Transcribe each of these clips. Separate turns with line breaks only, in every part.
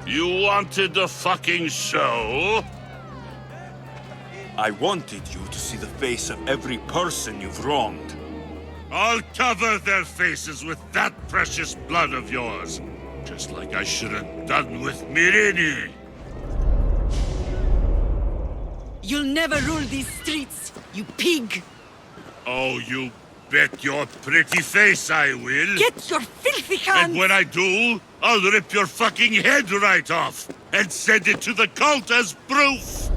You wanted a fucking show?
I wanted you to see the face of every person you've wronged.
I'll cover their faces with that precious blood of yours. Just like I should have done with Mirini.
You'll never rule these streets, you pig!
Oh, you bet your pretty face I will.
Get your filthy hands!
And when I do, I'll rip your fucking head right off and send it to the cult as proof.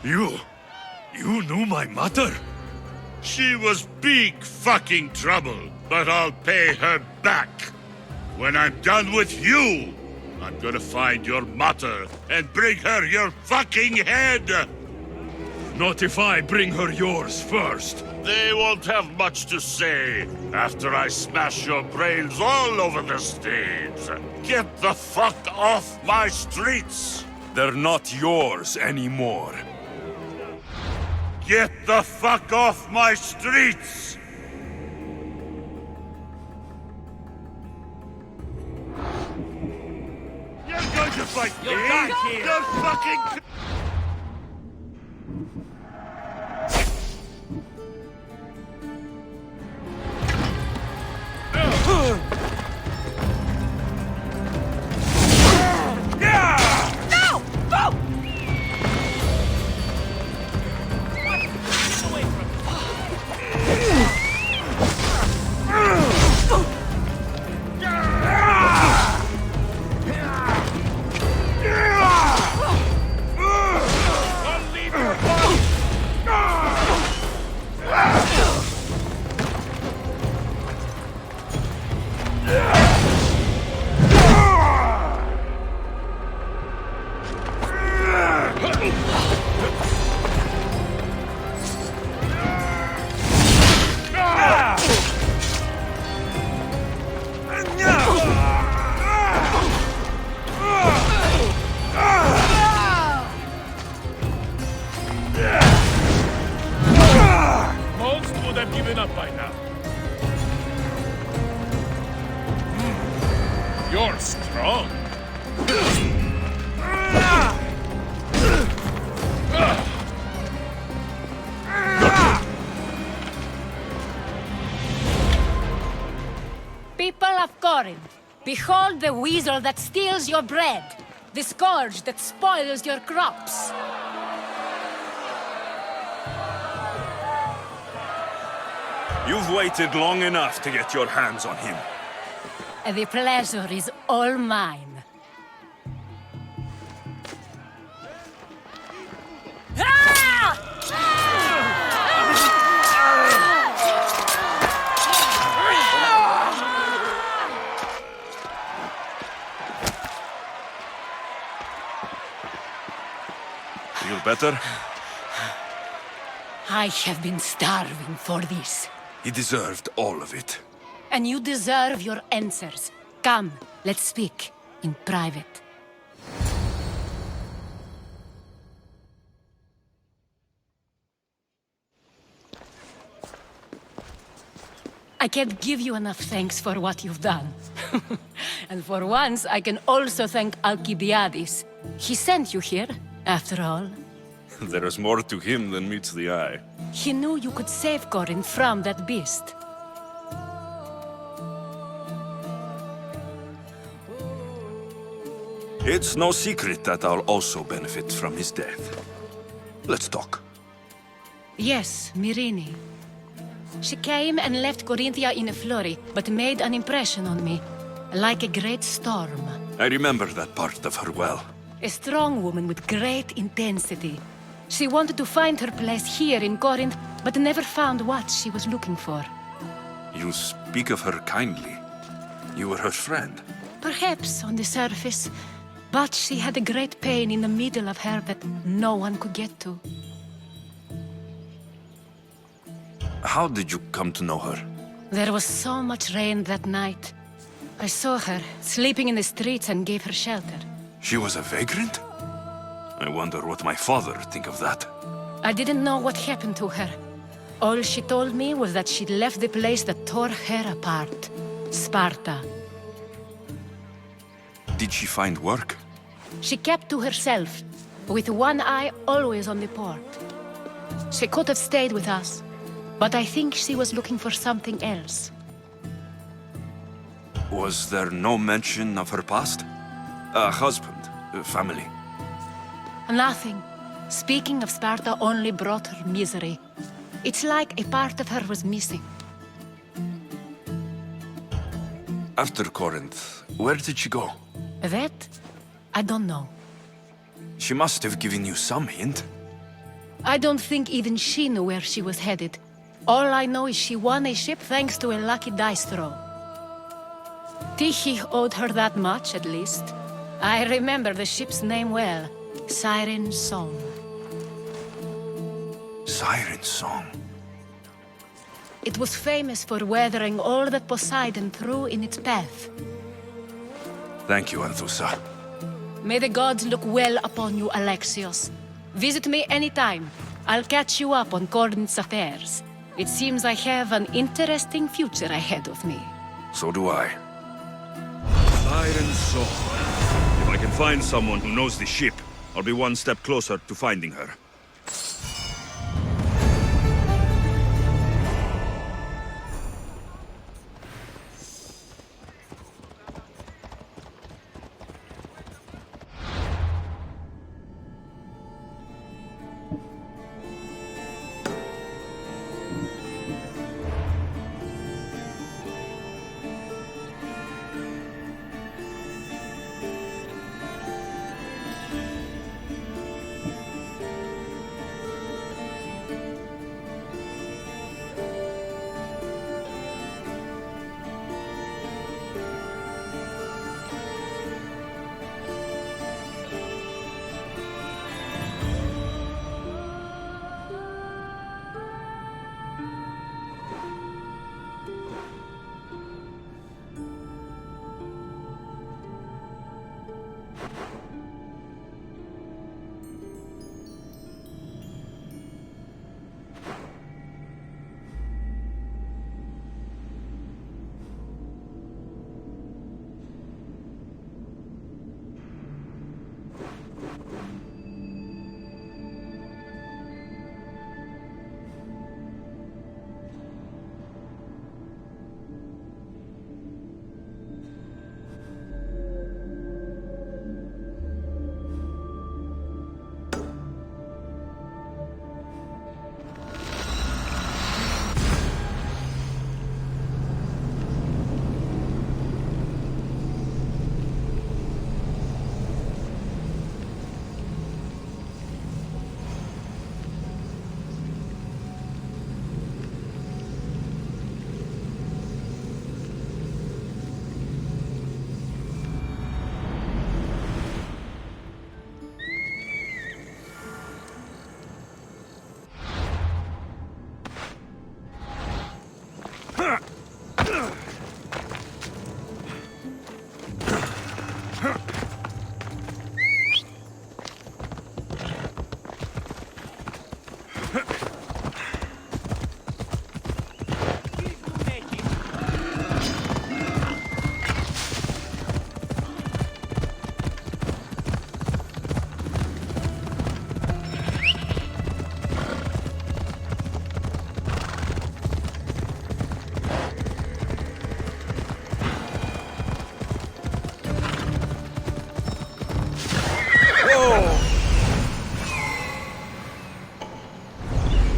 You knew my mother?
She was big fucking trouble, but I'll pay her back. When I'm done with you, I'm gonna find your mother and bring her your fucking head!
Not if I bring her yours first.
They won't have much to say after I smash your brains all over the stage. Get the fuck off my streets!
They're not yours anymore.
Get the fuck off my streets! You're going to fight me?
You're back here.
You're fucking...
No! Go!
Most would have given up by now. You're strong.
People of Corinth, behold the weasel that steals your bread, the scourge that spoils your crops.
You've waited long enough to get your hands on him.
The pleasure is all mine.
Feel better?
I have been starving for this.
He deserved all of it.
And you deserve your answers. Come, let's speak in private. I can't give you enough thanks for what you've done. And for once, I can also thank Alcibiades. He sent you here, after all.
There is more to him than meets the eye.
He knew you could save Corinth from that beast.
It's no secret that I'll also benefit from his death. Let's talk.
Yes, Mirini. She came and left Corinthia in a flurry, but made an impression on me, like a great storm.
I remember that part of her well.
A strong woman with great intensity. She wanted to find her place here in Corinth, but never found what she was looking for.
You speak of her kindly. You were her friend.
Perhaps on the surface, but she had a great pain in the middle of her that no one could get to.
How did you come to know her?
There was so much rain that night. I saw her, sleeping in the streets, and gave her shelter.
She was a vagrant? I wonder what my father think of that.
I didn't know what happened to her. All she told me was that she'd left the place that tore her apart. Sparta.
Did she find work?
She kept to herself, with one eye always on the port. She could have stayed with us, but I think she was looking for something else.
Was there no mention of her past? A husband, a family?
Nothing. Speaking of Sparta only brought her misery. It's like a part of her was missing.
After Corinth, where did she go?
That? I don't know.
She must have given you some hint.
I don't think even she knew where she was headed. All I know is she won a ship thanks to a lucky dice throw. Tyche owed her that much, at least. I remember the ship's name well. Siren Song.
Siren Song.
It was famous for weathering all that Poseidon threw in its path.
Thank you, Anthusa.
May the gods look well upon you, Alexios. Visit me anytime. I'll catch you up on Corinth's affairs. It seems I have an interesting future ahead of me.
So do I.
Siren Song. If I can find someone who knows the ship, I'll be one step closer to finding her.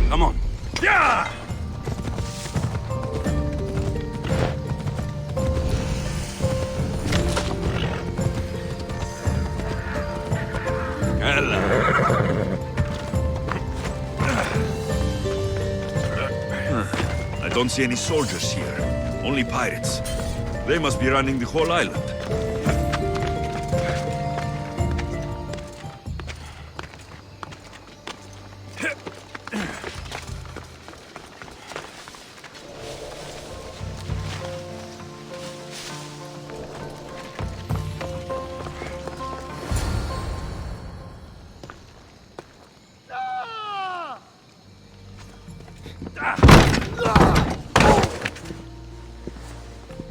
Come on.
Yeah! I don't see any soldiers here. Only pirates. They must be running the whole island.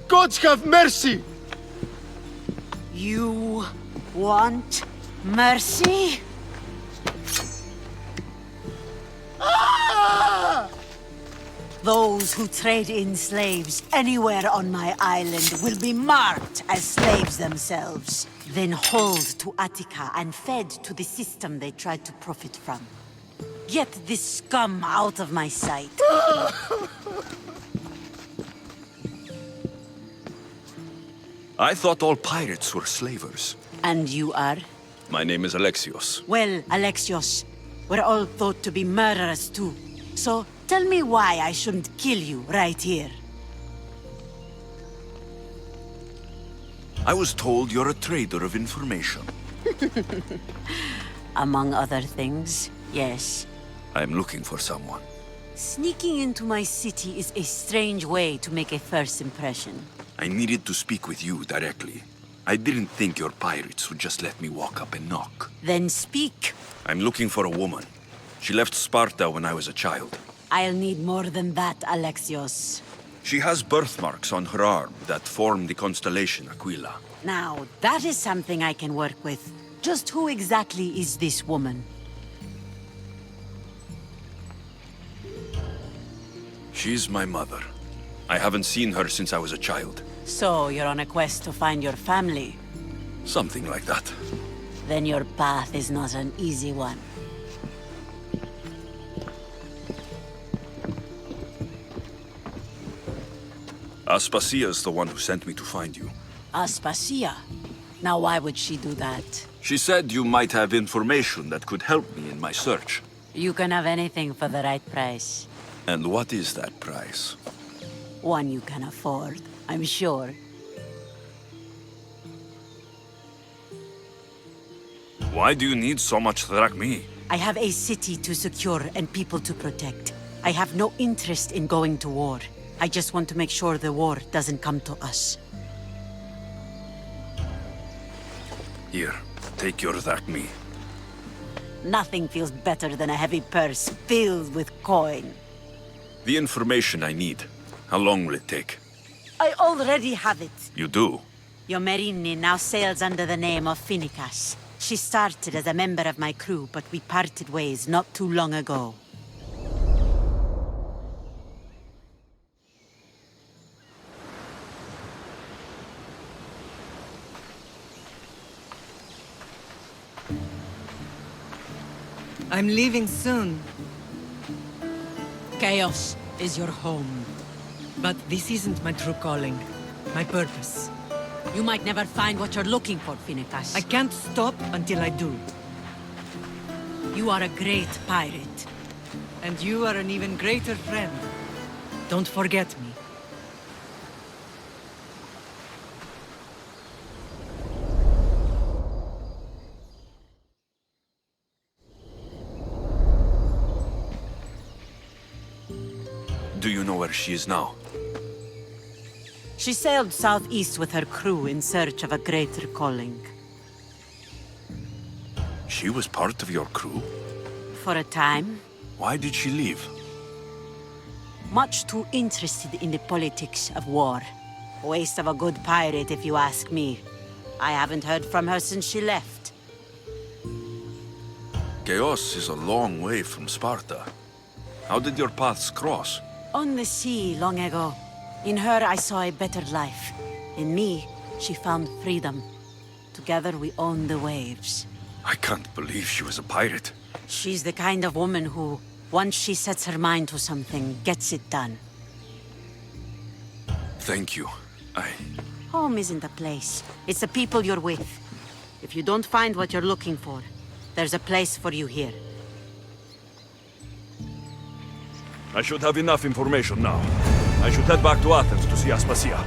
Gods have mercy!
You want mercy? Those who trade in slaves anywhere on my island will be marked as slaves themselves, then hauled to Attica and fed to the system they tried to profit from. Get this scum out of my sight.
I thought all pirates were slavers.
And you are?
My name is Alexios.
Well, Alexios, we're all thought to be murderers too. So, tell me why I shouldn't kill you right here.
I was told you're a trader of information.
Among other things, yes.
I'm looking for someone.
Sneaking into my city is a strange way to make a first impression.
I needed to speak with you directly. I didn't think your pirates would just let me walk up and knock.
Then speak.
I'm looking for a woman. She left Sparta when I was a child.
I'll need more than that, Alexios.
She has birthmarks on her arm that form the constellation Aquila.
Now, that is something I can work with. Just who exactly is this woman?
She's my mother. I haven't seen her since I was a child.
So, you're on a quest to find your family?
Something like that.
Then your path is not an easy one.
Aspasia's the one who sent me to find you.
Aspasia? Now why would she do that?
She said you might have information that could help me in my search.
You can have anything for the right price.
And what is that price?
One you can afford, I'm sure.
Why do you need so much drachmi?
I have a city to secure and people to protect. I have no interest in going to war. I just want to make sure the war doesn't come to us.
Here, take your drachmi.
Nothing feels better than a heavy purse filled with coin.
The information I need. How long will it take?
I already have it.
You do?
Yomerini now sails under the name of Finicas. She started as a member of my crew, but we parted ways not too long ago.
I'm leaving soon. Chaos is your home. But this isn't my true calling. My purpose.
You might never find what you're looking for, Finicas.
I can't stop until I do.
You are a great pirate.
And you are an even greater friend. Don't forget me.
Do you know where she is now?
She sailed southeast with her crew in search of a greater calling.
She was part of your crew?
For a time.
Why did she leave?
Much too interested in the politics of war. Waste of a good pirate, if you ask me. I haven't heard from her since she left.
Chaos is a long way from Sparta. How did your paths cross?
On the sea, long ago. In her, I saw a better life. In me, she found freedom. Together, we own the waves.
I can't believe she was a pirate.
She's the kind of woman who, once she sets her mind to something, gets it done.
Thank you.
Home isn't a place. It's the people you're with. If you don't find what you're looking for, there's a place for you here.
I should have enough information now. I should head back to Athens to see Aspasia.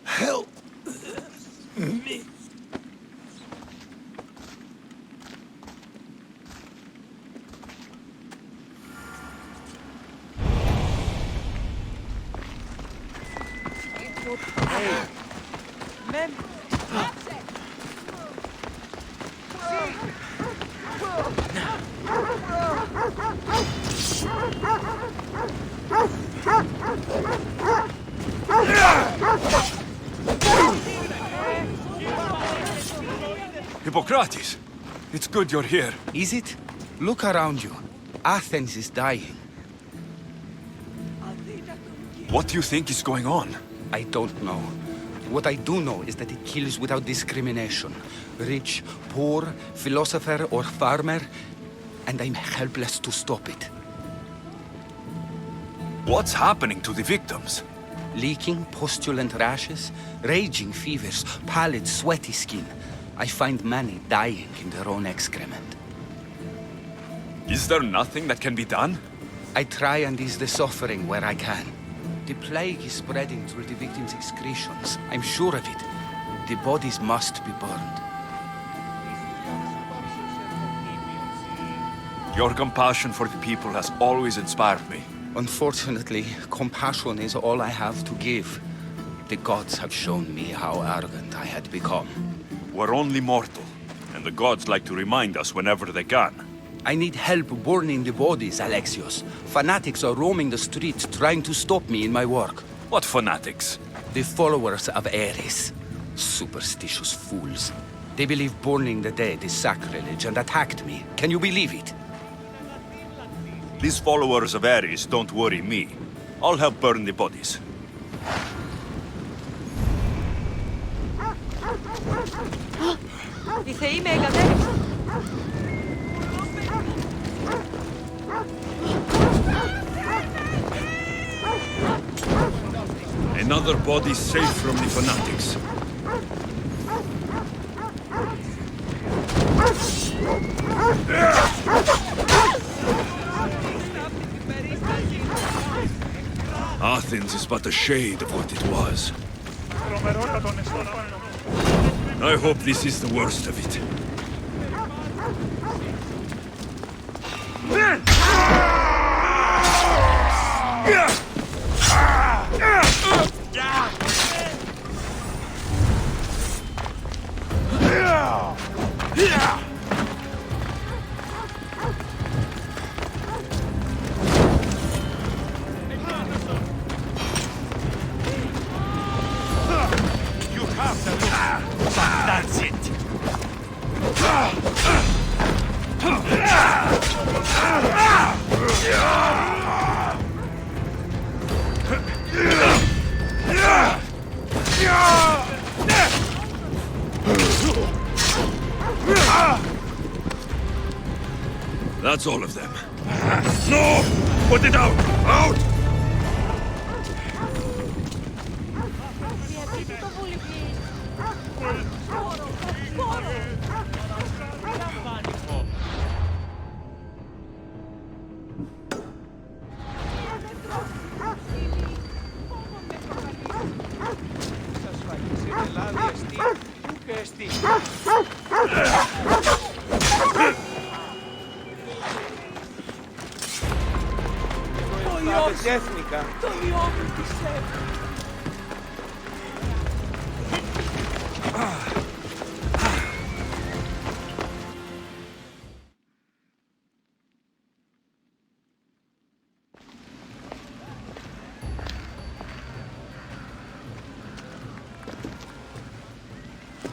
Help me.
Hippocrates! It's good you're here.
Is it? Look around you. Athens is dying.
What do you think is going on?
I don't know. What I do know is that it kills without discrimination. Rich, poor, philosopher or farmer, and I'm helpless to stop it.
What's happening to the victims?
Leaking, postulant rashes, raging fevers, pallid, sweaty skin. I find many dying in their own excrement.
Is there nothing that can be done?
I try and ease the suffering where I can. The plague is spreading through the victims' excretions. I'm sure of it. The bodies must be burned.
Your compassion for the people has always inspired me.
Unfortunately, compassion is all I have to give. The gods have shown me how arrogant I had become.
We're only mortal, and the gods like to remind us whenever they can.
I need help burning the bodies, Alexios. Fanatics are roaming the streets trying to stop me in my work.
What fanatics?
The followers of Ares. Superstitious fools. They believe burning the dead is sacrilege and attacked me. Can you believe it?
These followers of Ares don't worry me. I'll help burn the bodies.
Η θεή με εγκατέλειψε.
Another body safe from the fanatics. Athens is but a shade of what it was. I hope this is the worst of it.
That's it.
That's all of them.
No! Put it out! Out!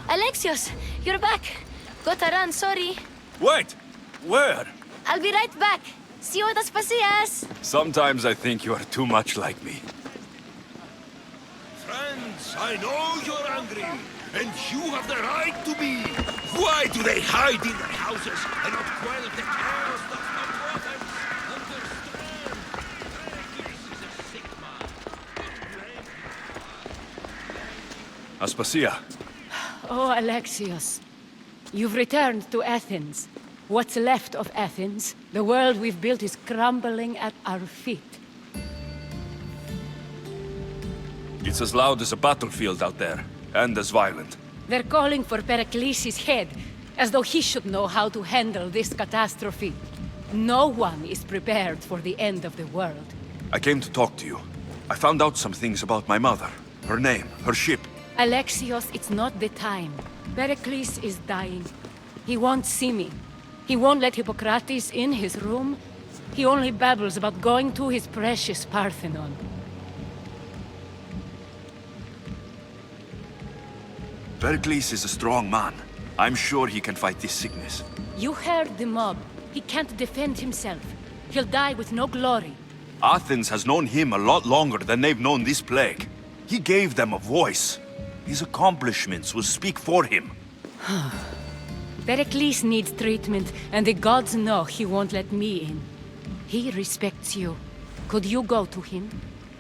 Alexios, you're back. Gotta run, sorry.
Wait! Where?
I'll be right back. See you at Aspasias.
Sometimes I think you are too much like me.
Friends, I know you're angry, and you have the right to be. Why do they hide in their houses and not quell the chaos that the prophets understand?
Aspasia,
Oh, Alexios. You've returned to Athens. What's left of Athens? The world we've built is crumbling at our feet.
it's as loud as a battlefield out there, and as violent.
They're calling for Pericles' head, as though he should know how to handle this catastrophe. No one is prepared for the end of the world.
I came to talk to you. I found out some things about my mother. Her name, her ship.
Alexios, it's not the time. Pericles is dying. He won't see me. He won't let Hippocrates in his room. He only babbles about going to his precious Parthenon.
Pericles is a strong man. I'm sure he can fight this sickness.
You heard the mob. He can't defend himself. He'll die with no glory.
Athens has known him a lot longer than they've known this plague. He gave them a voice. His accomplishments will speak for him.
Pericles needs treatment, and the gods know he won't let me in. He respects you. Could you go to him?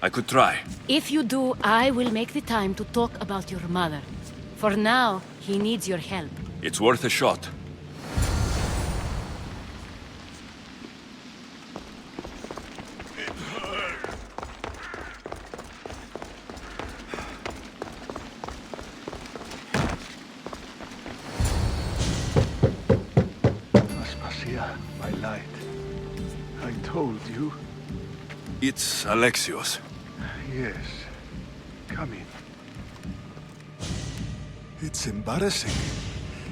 I could try.
If you do, I will make the time to talk about your mother. For now, he needs your help.
It's worth a shot.
Aspasia, my light. I told you.
It's Alexios.
Yes. Come in. It's embarrassing.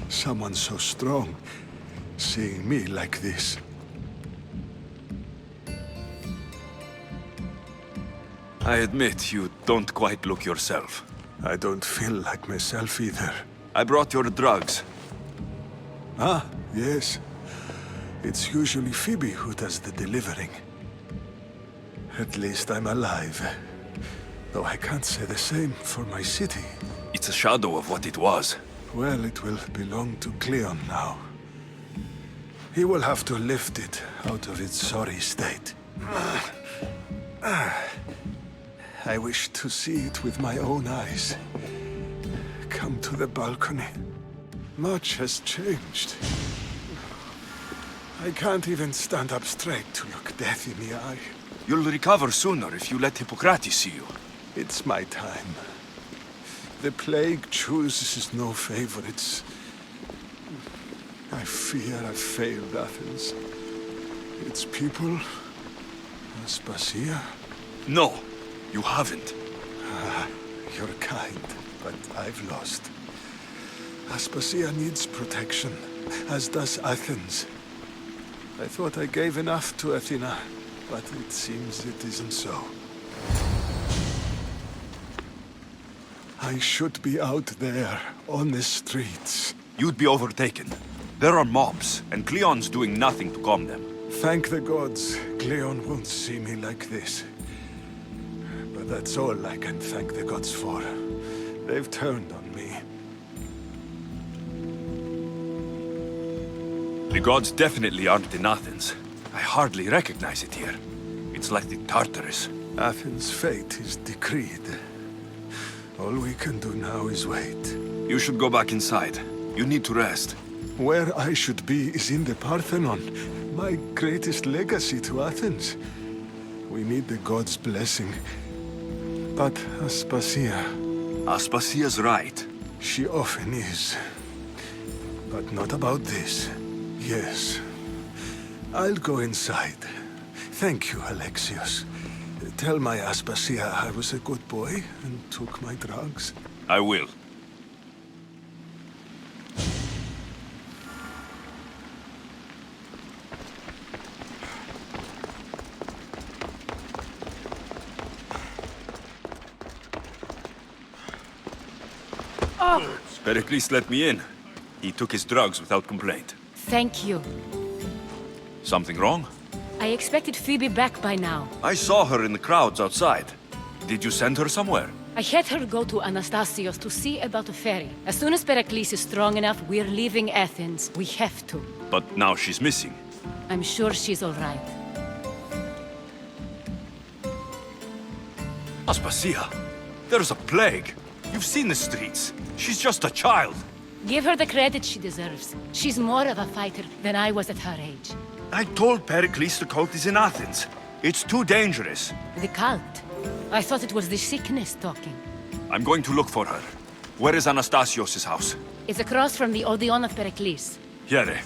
Someone so strong, seeing me like this.
I admit you don't quite look yourself.
I don't feel like myself either.
I brought your drugs.
Ah, yes. It's usually Phoebe who does the delivering. At least I'm alive. Though I can't say the same for my city.
It's a shadow of what it was.
Well, it will belong to Cleon now. He will have to lift it out of its sorry state. I wish to see it with my own eyes. Come to the balcony. Much has changed. I can't even stand up straight to look death in the eye.
You'll recover sooner if you let Hippocrates see you.
It's my time. The plague chooses no favorites. I fear I've failed Athens. Its people, Aspasia.
No, you haven't.
You're kind, but I've lost. Aspasia needs protection, as does Athens. I thought I gave enough to Athena, but it seems it isn't so. I should be out there, on the streets.
You'd be overtaken. There are mobs, and Cleon's doing nothing to calm them.
Thank the gods, Cleon won't see me like this. But that's all I can thank the gods for. They've turned on me.
The gods definitely aren't in Athens. I hardly recognize it here. It's like the Tartarus.
Athens' fate is decreed. All we can do now is wait.
You should go back inside. You need to rest.
Where I should be is in the Parthenon, my greatest legacy to Athens. We need the gods' blessing. But Aspasia...
Aspasia's right.
She often is. But not about this. Yes. I'll go inside. Thank you, Alexios. Tell my Aspasia I was a good boy and took my drugs.
I will. Pericles let me in. He took his drugs without complaint.
Thank you.
Something wrong?
I expected Phoebe back by now.
I saw her in the crowds outside. Did you send her somewhere?
I had her go to Anastasios to see about a ferry. As soon as Pericles is strong enough, we're leaving Athens. We have to.
But now she's missing.
I'm sure she's all right.
Aspasia, there's a plague. You've seen the streets. She's just a child.
Give her the credit she deserves. She's more of a fighter than I was at her age.
I told Pericles the cult is in Athens. It's too dangerous.
The cult? I thought it was the sickness talking.
I'm going to look for her. Where is Anastasios' house?
It's across from the Odeon of Pericles.
Here.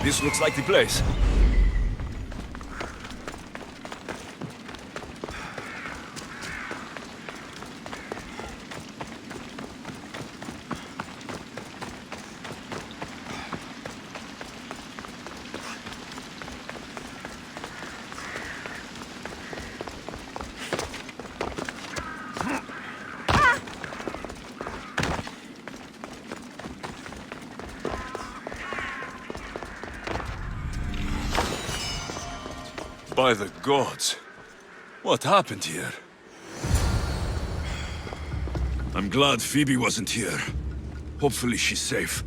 This looks like the place.
By the gods. What happened here?
I'm glad Phoebe wasn't here. Hopefully she's safe.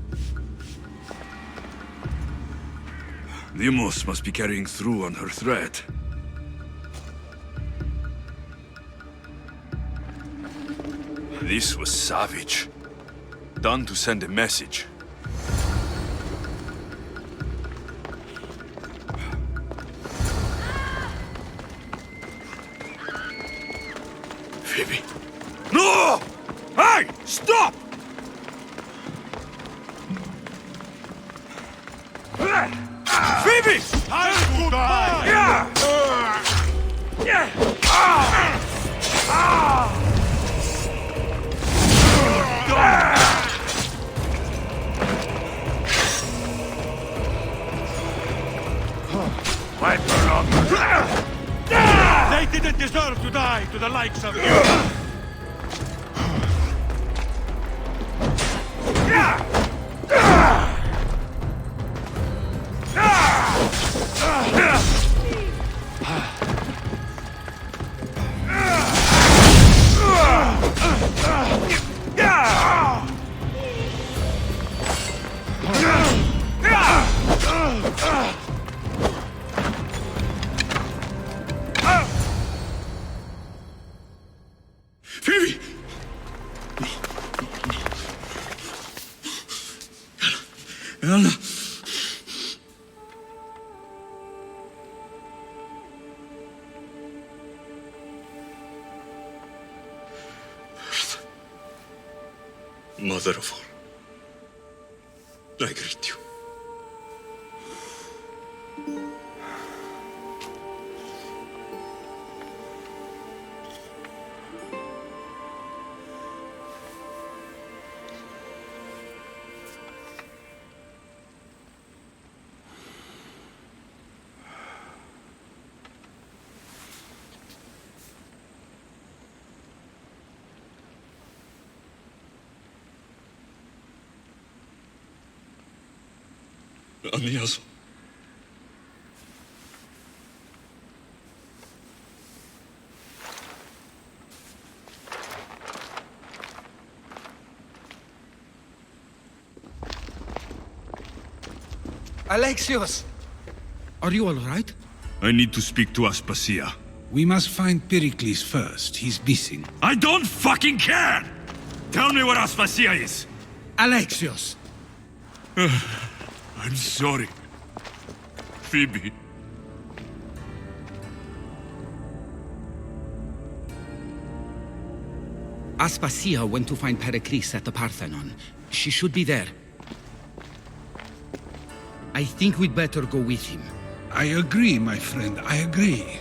Animus must be carrying through on her threat.
This was savage. Done to send a message.
Phoebe. No! Hey! Stop! Phoebe! Yeah!
They didn't deserve to die to the likes of you!
Phoebe! Anna! Mother of all, I greet you. Anias.
Alexios!
Are you all right?
I need to speak to Aspasia.
We must find Pericles first. He's missing.
I don't fucking care! Tell me where Aspasia is!
Alexios!
I'm sorry. Phoebe.
Aspasia went to find Pericles at the Parthenon. She should be there. I think we'd better go with him. I agree, my friend. I agree.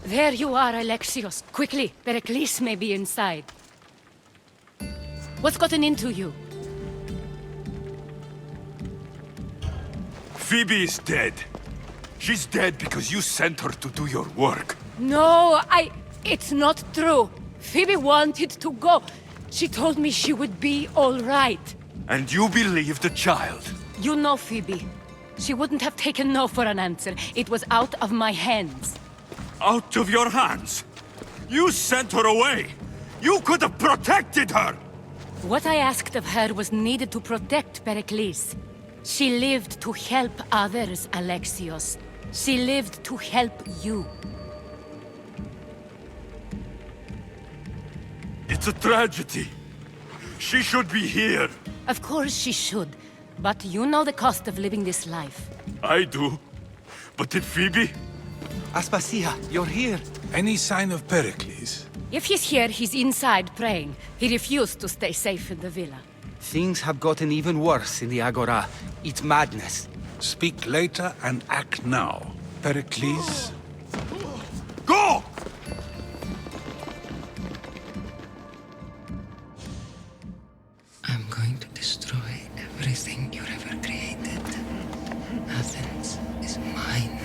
There you are, Alexios. Quickly, Pericles may be inside. What's gotten into you?
Phoebe is dead. She's dead because you sent her to do your work.
No, it's not true. Phoebe wanted to go. She told me she would be all right.
And you believe the child?
You know Phoebe. She wouldn't have taken no for an answer. It was out of my hands.
Out of your hands? You sent her away! You could have protected her!
What I asked of her was needed to protect Pericles. She lived to help others, Alexios. She lived to help you.
It's a tragedy. She should be here.
Of course she should. But you know the cost of living this life.
I do. But did Phoebe?
Aspasia, you're here.
Any sign of Pericles?
If he's here, he's inside praying. He refused to stay safe in the villa.
Things have gotten even worse in the Agora. It's madness.
Speak later and act now. Pericles?
Go!
I'm going to destroy everything you ever created. Athens is mine.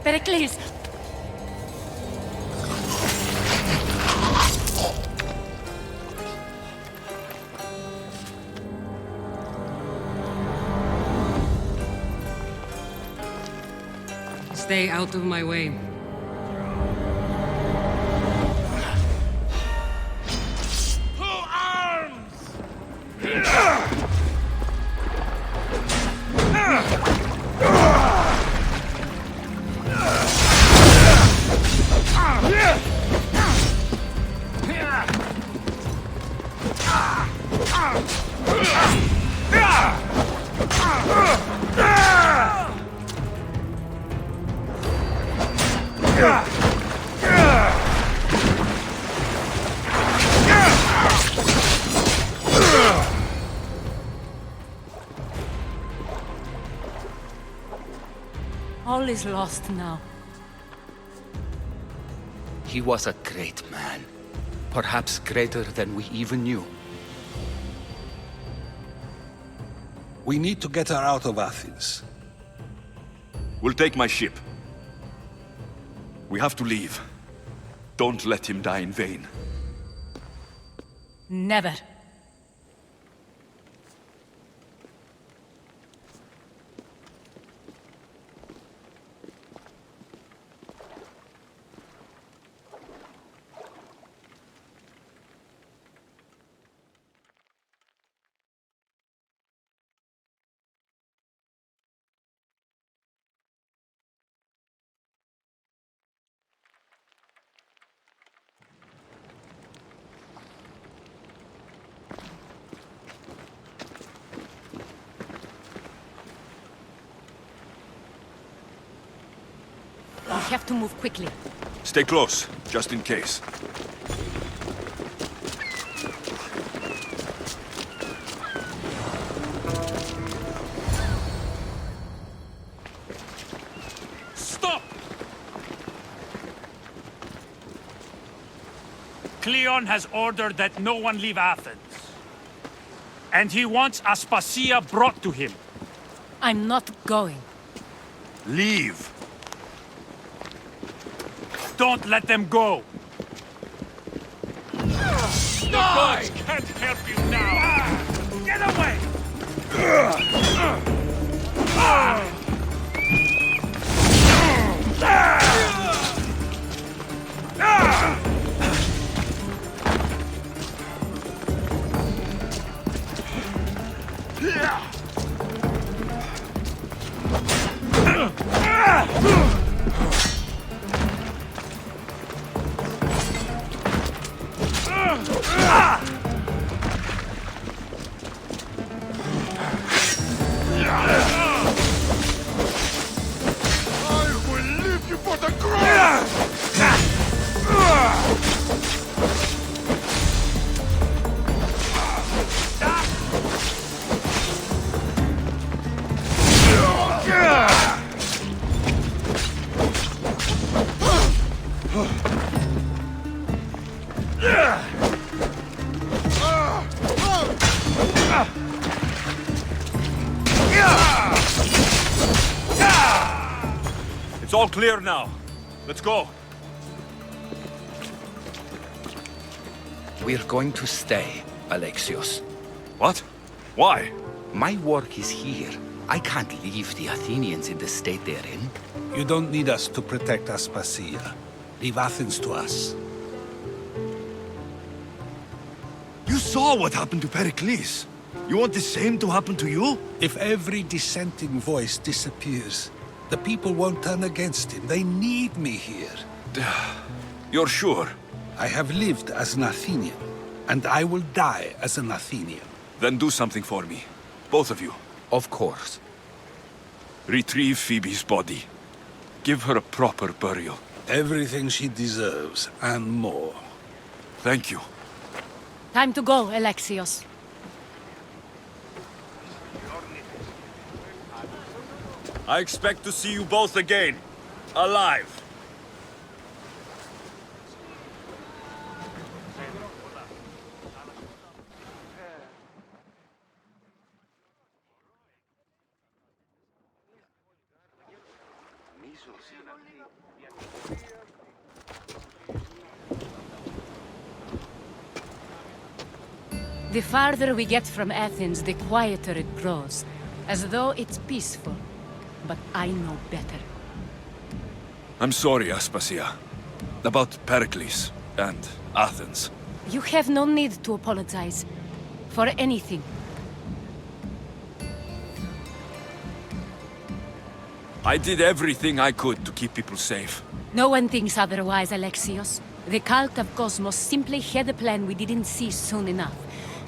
Pericles!
Stay out of my way.
All is lost now.
He was a great man. Perhaps greater than we even knew.
We need to get her out of Athens.
We'll take my ship. We have to leave. Don't let him die in vain.
Never. We have to move quickly.
Stay close, just in case.
Cleon has ordered that no one leave Athens. And he wants Aspasia brought to him.
I'm not going.
Leave.
Don't let them go! The gods can't help you now! Get away!
It's all clear now. Let's go.
We're going to stay, Alexios.
What? Why?
My work is here. I can't leave the Athenians in the state they're in.
You don't need us to protect Aspasia. Leave Athens to us.
You saw what happened to Pericles. You want the same to happen to you?
If every dissenting voice disappears, the people won't turn against him. They need me here.
You're sure?
I have lived as an Athenian, and I will die as an Athenian.
Then do something for me. Both of you.
Of course.
Retrieve Phoebe's body. Give her a proper burial.
Everything she deserves, and more.
Thank you.
Time to go, Alexios.
I expect to see you both again. Alive.
The farther we get from Athens, the quieter it grows. As though it's peaceful. But I know better.
I'm sorry, Aspasia. About Pericles and Athens.
You have no need to apologize. For anything.
I did everything I could to keep people safe.
No one thinks otherwise, Alexios. The Cult of Kosmos simply had a plan we didn't see soon enough.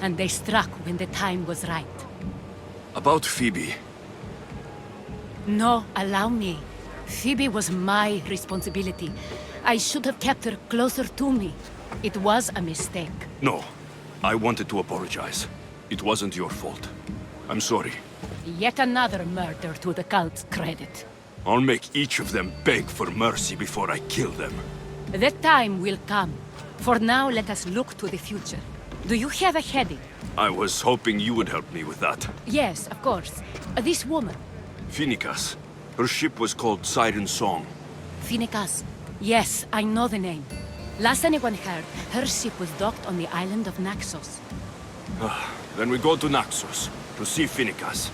And they struck when the time was right.
About Phoebe.
No, allow me. Phoebe was my responsibility. I should have kept her closer to me. It was a mistake.
No. I wanted to apologize. It wasn't your fault. I'm sorry.
Yet another murder to the cult's credit.
I'll make each of them beg for mercy before I kill them.
That time will come. For now, let us look to the future. Do you have a heading?
I was hoping you would help me with that.
Yes, of course. This woman.
Phoenicas. Her ship was called Siren Song.
Phoenicas. Yes, I know the name. Last anyone heard, her ship was docked on the island of Naxos.
Then we go to Naxos to see Phoenicas.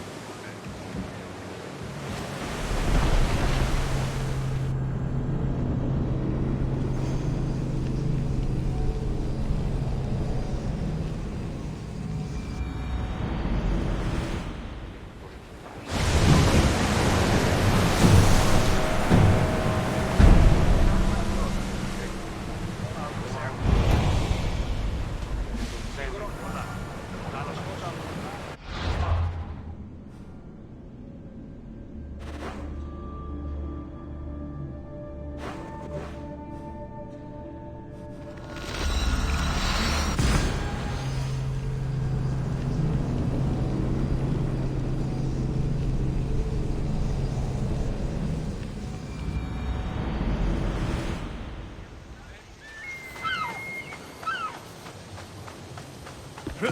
To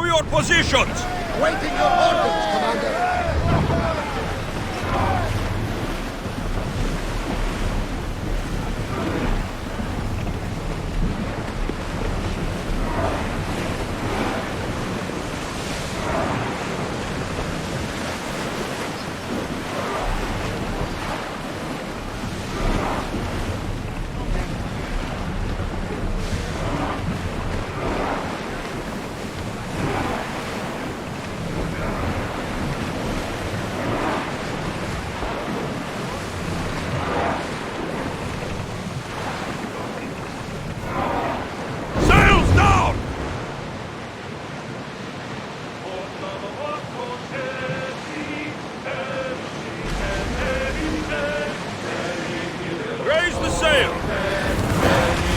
your positions!
Waiting your orders, Commander!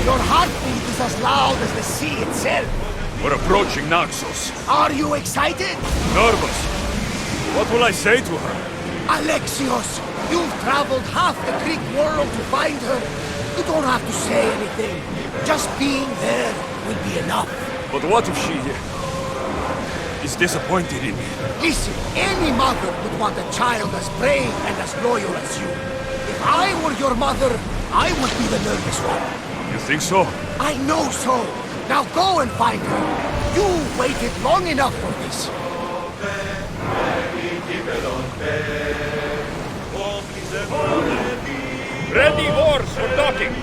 Your heartbeat is as loud as the sea itself.
We're approaching Naxos.
Are you excited?
Nervous. What will I say to her?
Alexios, you've traveled half the Greek world to find her. You don't have to say anything. Just being there will be enough.
But what if she is disappointed in me?
Listen, any mother would want a child as brave and as loyal as you. If I were your mother, I would be the nervous one.
You think so?
I know so. Now go and find her. You waited long enough for this.
Ready oars for docking.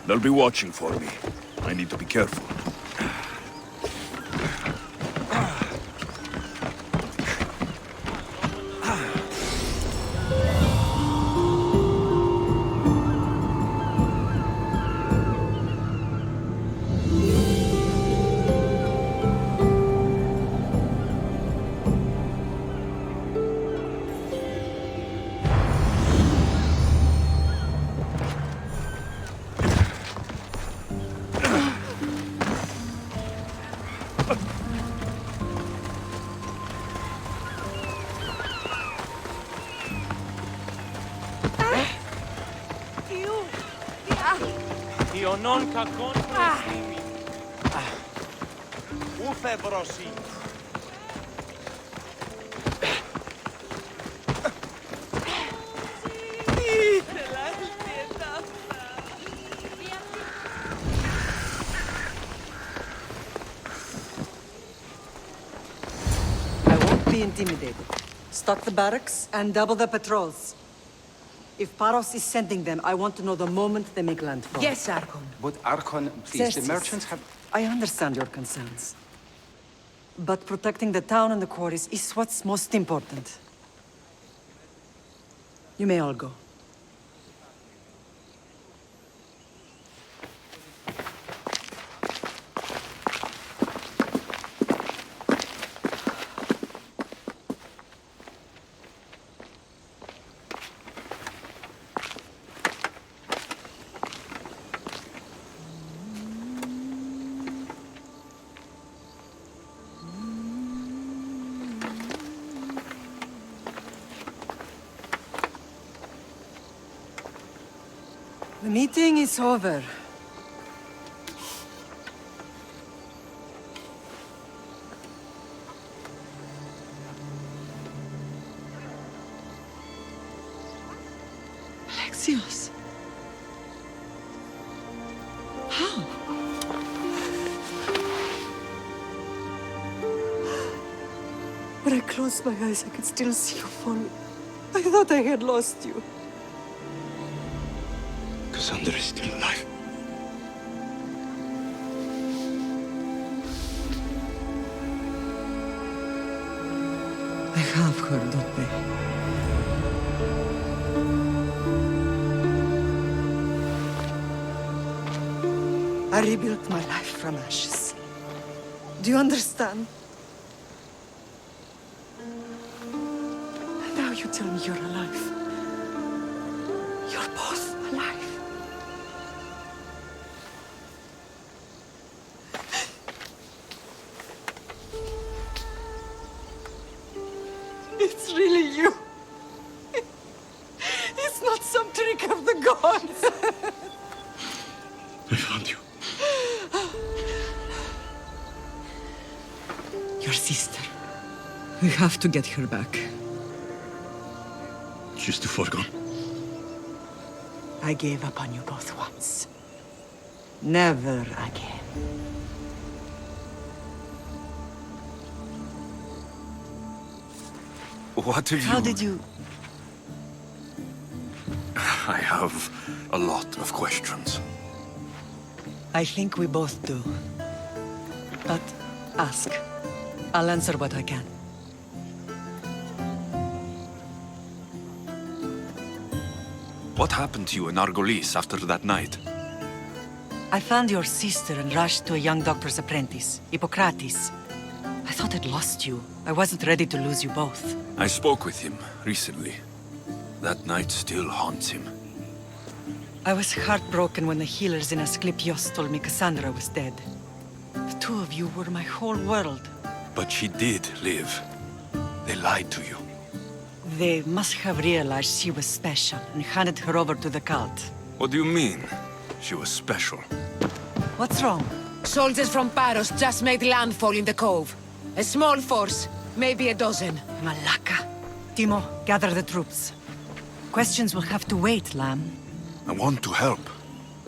They'll be watching for me. I need to be careful.
non κακόν προσθήμη. Ούφε βροσί.
I won't be intimidated. Stock the barracks and double the patrols. If Paros is sending them, I want to know the moment they make landfall.
Yes, Archon.
But Archon, please, the merchants have...
I understand your concerns. But protecting the town and the quarries is what's most important. You may all go. The meeting is over.
Alexios.
Alexios. How? When I closed my eyes, I could still see you falling. I thought I had lost you.
Cassandra is still alive.
I have her, don't they? I rebuilt my life from ashes. Do you understand? And now you tell me you're alive. You're both alive. It's really you. It's not some trick of the gods.
I found you.
Your sister. We have to get her back.
She's too far gone.
I gave up on you both once. Never again.
What have you...
How did you...
I have a lot of questions.
I think we both do. But ask. I'll answer what I can.
What happened to you in Argolis after that night?
I found your sister and rushed to a young doctor's apprentice, Hippocrates. I thought I'd lost you. I wasn't ready to lose you both.
I spoke with him recently. That night still haunts him.
I was heartbroken when the healers in Asclepios told me Cassandra was dead. The two of you were my whole world.
But she did live. They lied to you.
They must have realized she was special and handed her over to the cult.
What do you mean? She was special.
What's wrong?
Soldiers from Paros just made landfall in the cove. A small force, maybe a dozen.
Malaka. Timo, gather the troops. Questions will have to wait, Lamb.
I want to help.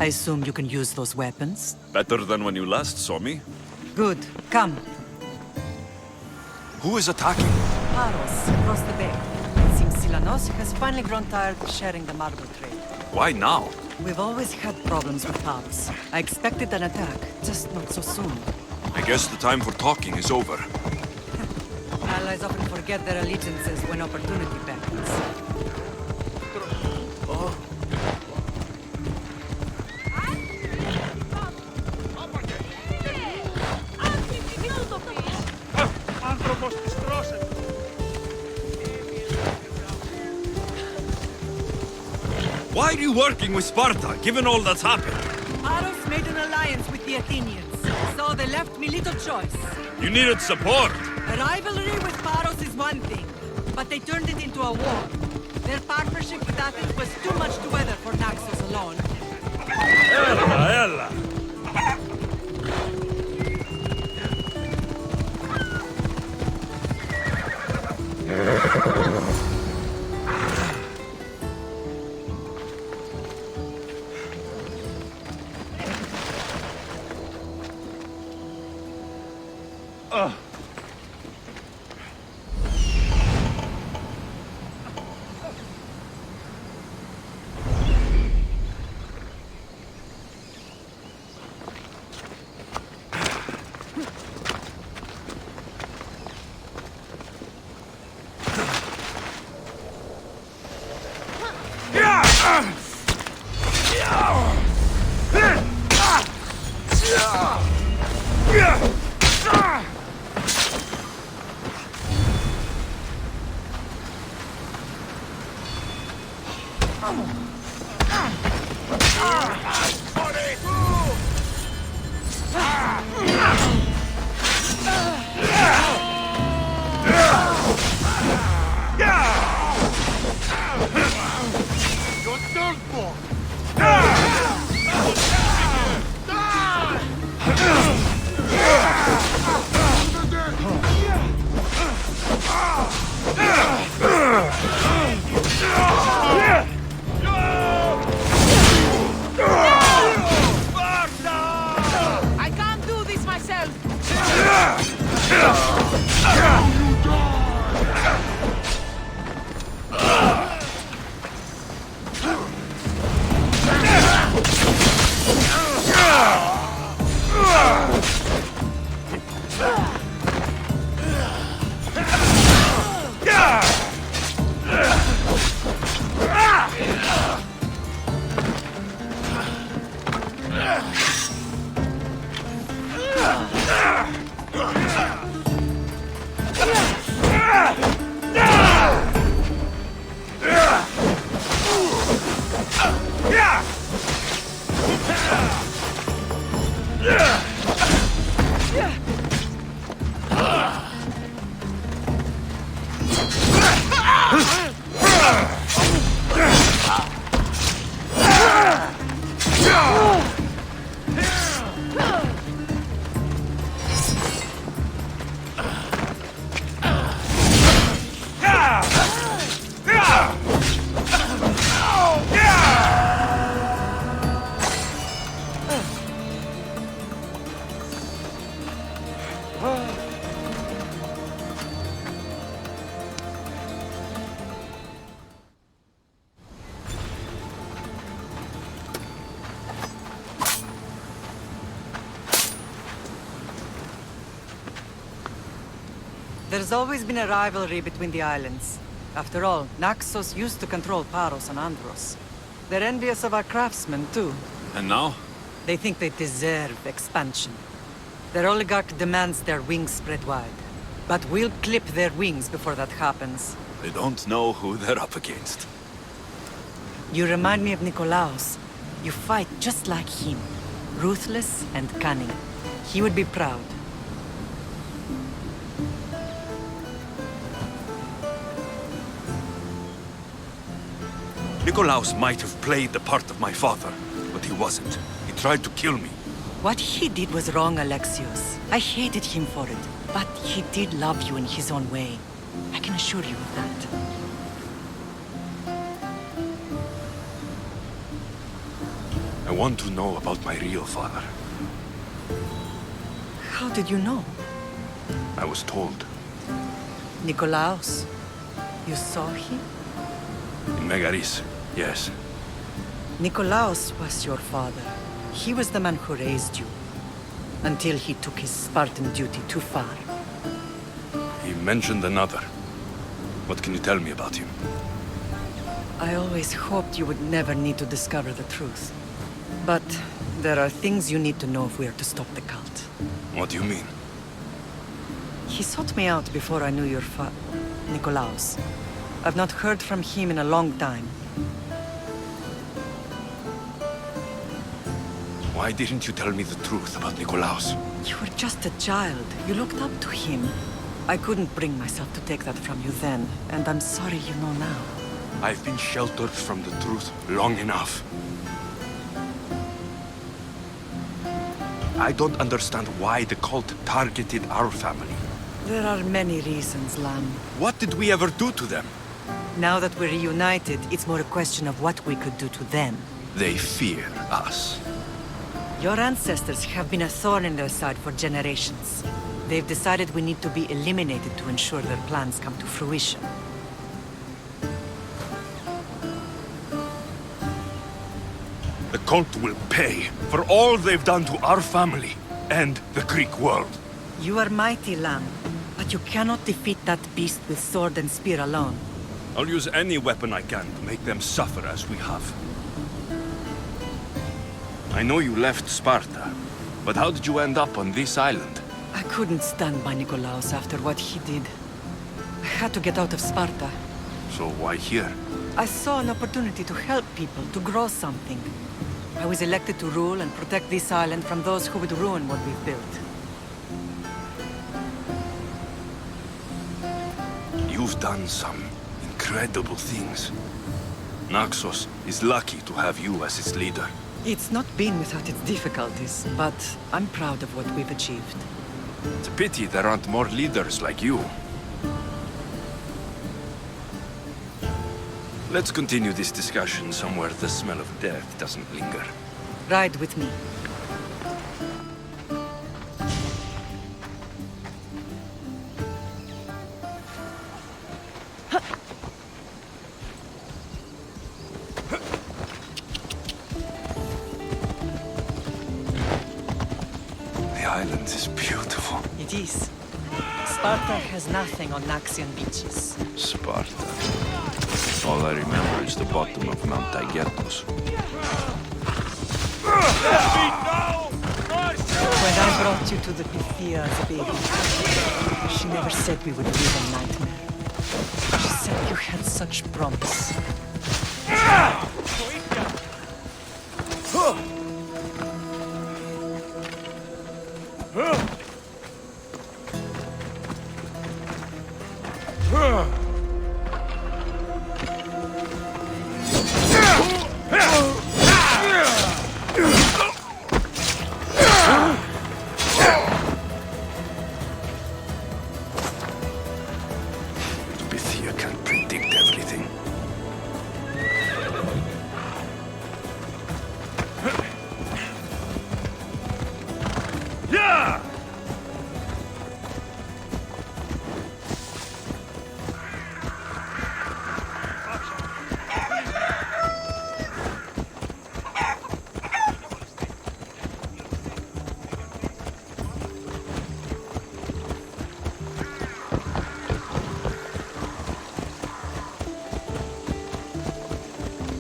I assume you can use those weapons?
Better than when you last saw me.
Good. Come.
Who is attacking?
Paros, across the bay. It seems Silanos has finally grown tired of sharing the marble trade.
Why now?
We've always had problems with Paros. I expected an attack, just not so soon.
I guess the time for talking is over.
Allies often forget their allegiances when opportunity beckons.
Why are you working with Sparta, given all that's happened?
Paros made an alliance with the Athenians, so they left me little choice.
You needed support.
A rivalry with Paros is one thing, but they turned it into a war. Their partnership with Athens was too much to weather for Naxos alone.
Ella.
There's always been a rivalry between the islands. After all, Naxos used to control Paros and Andros. They're envious of our craftsmen, too.
And now?
They think they deserve expansion. Their oligarch demands their wings spread wide. But we'll clip their wings before that happens.
They don't know who they're up against.
You remind me of Nikolaos. You fight just like him. Ruthless and cunning. He would be proud.
Nikolaos might have played the part of my father, but he wasn't. He tried to kill me.
What he did was wrong, Alexios. I hated him for it. But he did love you in his own way. I can assure you of that.
I want to know about my real father.
How did you know?
I was told.
Nikolaos. You saw him?
In Megaris, yes.
Nikolaos was your father. He was the man who raised you. Until he took his Spartan duty too far.
He mentioned another. What can you tell me about him?
I always hoped you would never need to discover the truth. But there are things you need to know if we are to stop the cult.
What do you mean?
He sought me out before I knew your Nikolaos. I've not heard from him in a long time.
Why didn't you tell me the truth about Nikolaos?
You were just a child. You looked up to him. I couldn't bring myself to take that from you then, and I'm sorry you know now.
I've been sheltered from the truth long enough. I don't understand why the cult targeted our family.
There are many reasons, Lam.
What did we ever do to them?
Now that we're reunited, it's more a question of what we could do to them.
They fear us.
Your ancestors have been a thorn in their side for generations. They've decided we need to be eliminated to ensure their plans come to fruition.
The cult will pay for all they've done to our family and the Greek world.
You are mighty, Lam, but you cannot defeat that beast with sword and spear alone.
I'll use any weapon I can to make them suffer as we have. I know you left Sparta, but how did you end up on this island?
I couldn't stand by Nikolaos after what he did. I had to get out of Sparta.
So why here?
I saw an opportunity to help people, to grow something. I was elected to rule and protect this island from those who would ruin what we've built.
You've done some incredible things. Naxos is lucky to have you as its leader.
It's not been without its difficulties, but I'm proud of what we've achieved.
It's a pity there aren't more leaders like you. Let's continue this discussion somewhere the smell of death doesn't linger.
Ride with me.
The island is beautiful.
It is. Sparta has nothing on Naxian beaches.
Sparta. All I remember is the bottom of Mount Taygetos.
When I brought you to the Pythia as a baby, she never said we would live a nightmare. She said you had such promise.
Pythia can't predict everything.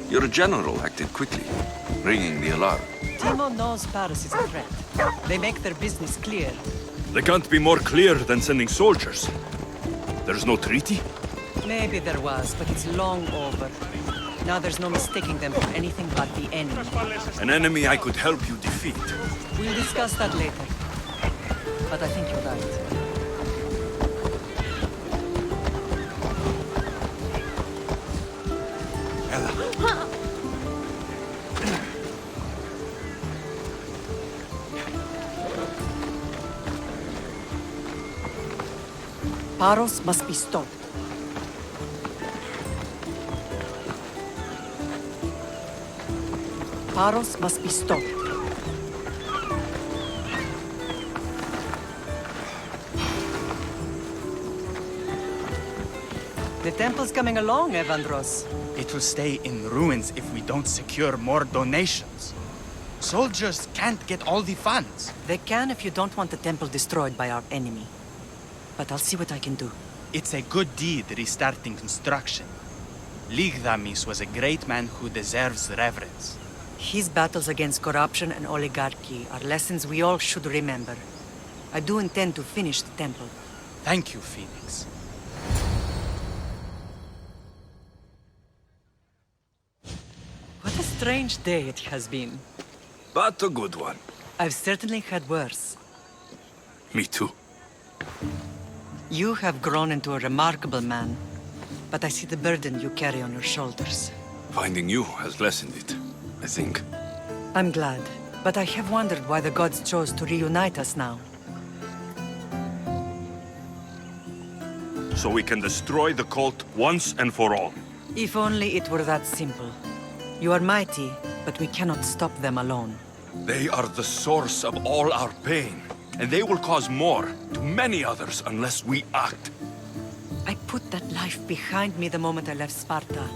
Your general acted quickly, ringing the alarm.
Timo knows Paris is a threat. They make their business clear.
They can't be more clear than sending soldiers. There's no treaty?
Maybe there was, but it's long over. Now there's no mistaking them for anything but the enemy.
An enemy I could help you defeat.
We'll discuss that later. But I think you're right. Paros must be stopped. Paros must be stopped. The temple's coming along, Evandros.
It will stay in ruins if we don't secure more donations. Soldiers can't get all the funds.
They can if you don't want the temple destroyed by our enemy. But I'll see what I can do.
It's a good deed restarting construction. Ligdamis was a great man who deserves reverence.
His battles against corruption and oligarchy are lessons we all should remember. I do intend to finish the temple.
Thank you, Phoenix.
What a strange day it has been.
But a good one.
I've certainly had worse.
Me too.
You have grown into a remarkable man, but I see the burden you carry on your shoulders.
Finding you has lessened it, I think.
I'm glad, but I have wondered why the gods chose to reunite us now.
So we can destroy the cult once and for all.
If only it were that simple. You are mighty, but we cannot stop them alone.
They are the source of all our pain, and they will cause more to many others unless we act.
I put that life behind me the moment I left Sparta.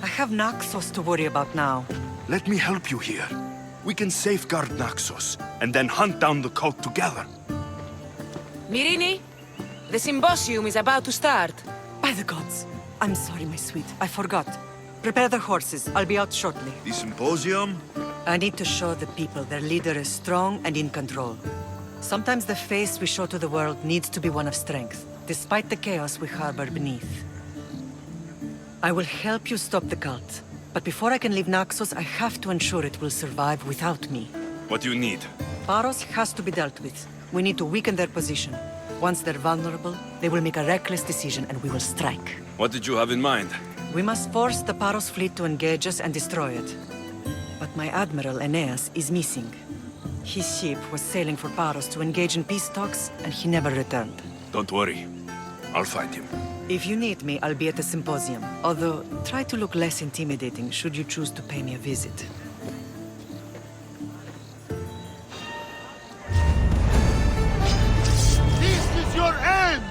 I have Naxos to worry about now.
Let me help you here. We can safeguard Naxos, and then hunt down the cult together.
Myrrine, the symposium is about to start.
By the gods. I'm sorry, my sweet. I forgot. Prepare the horses. I'll be out shortly.
The symposium?
I need to show the people their leader is strong and in control. Sometimes the face we show to the world needs to be one of strength, despite the chaos we harbor beneath. I will help you stop the cult. But before I can leave Naxos, I have to ensure it will survive without me.
What do you need?
Paros has to be dealt with. We need to weaken their position. Once they're vulnerable, they will make a reckless decision and we will strike.
What did you have in mind?
We must force the Paros fleet to engage us and destroy it. But my admiral, Aeneas, is missing. His ship was sailing for Paros to engage in peace talks, and he never returned.
Don't worry. I'll find him.
If you need me, I'll be at the symposium. Although, try to look less intimidating should you choose to pay me a visit.
This is your end!